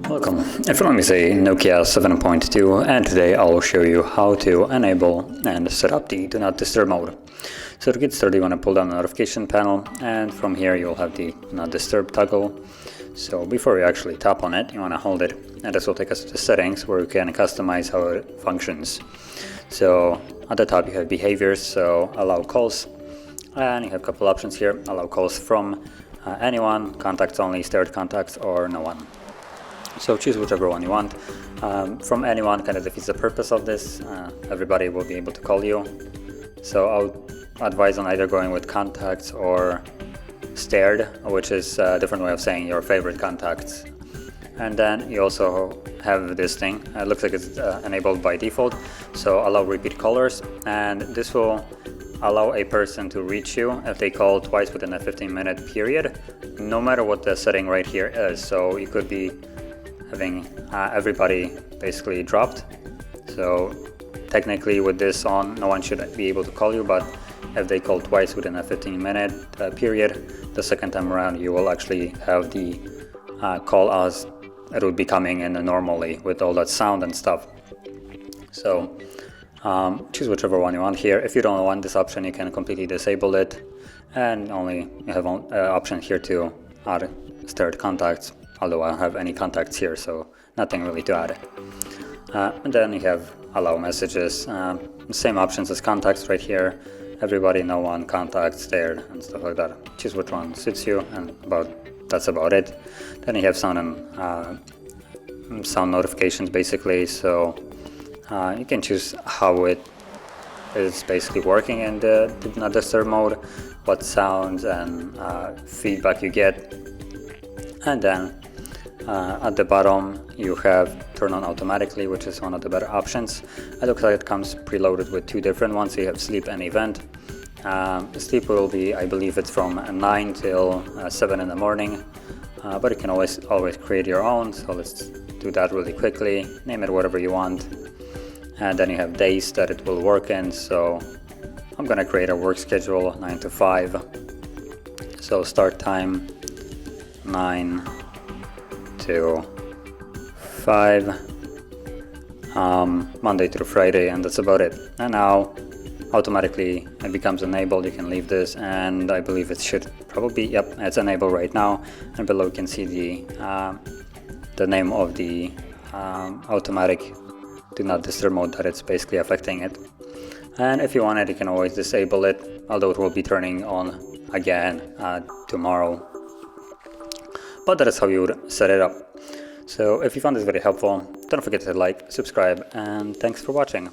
Welcome, in front of me is a NOKIA 7.2 and today I'll show you how to enable and set up the Do Not Disturb mode. So to get started, you want to pull down the notification panel, and from here you'll have the Do Not Disturb toggle. So before you actually tap on it, you want to hold it, and this will take us to the settings where you can customize how it functions. So at the top you have behaviors, so allow calls, and you have a couple options here: allow calls from anyone, contacts only, starred contacts, or no one. So choose whichever one you want. From anyone kind of defeats the purpose of this. Everybody will be able to call you. So I'll advise on either going with contacts or starred, which is a different way of saying your favorite contacts. And then you also have this thing. It looks like it's enabled by default. So allow repeat callers, and this will allow a person to reach you if they call twice within a 15-minute period, no matter what the setting right here is. So you could be having everybody basically dropped. So technically with this on, no one should be able to call you, but if they call twice within a 15-minute period, the second time around you will actually have the call as it would be coming in normally with all that sound and stuff. So choose whichever one you want here. If you don't want this option, you can completely disable it, and only you have an option here to add starred contacts, although I don't have any contacts here, so nothing really to add. And then you have allow messages, same options as contacts right here: everybody, no one, contacts, starred, and stuff like that. Choose which one suits you, and that's about it. Then you have sound and sound notifications basically, so you can choose how it is basically working in the Do Not Disturb mode, what sounds and feedback you get. And then at the bottom you have turn on automatically, which is one of the better options. It looks like it comes preloaded with two different ones. So you have sleep and event. Sleep will be, I believe it's from 9 till 7 in the morning, but you can always create your own. So let's do that really quickly. Name it whatever you want. And then you have days that it will work in. So I'm gonna create a work schedule 9 to 5. So start time 9 to 5, Monday through Friday, and that's about it. And now automatically it becomes enabled. You can leave this, and I believe it should probably, yep, it's enabled right now. And below you can see the name of the automatic Do Not Disturb mode that it's basically affecting it. And if you want it, you can always disable it, although it will be turning on again tomorrow. But that is how you would set it up. So if you found this very helpful, don't forget to like, subscribe, and thanks for watching.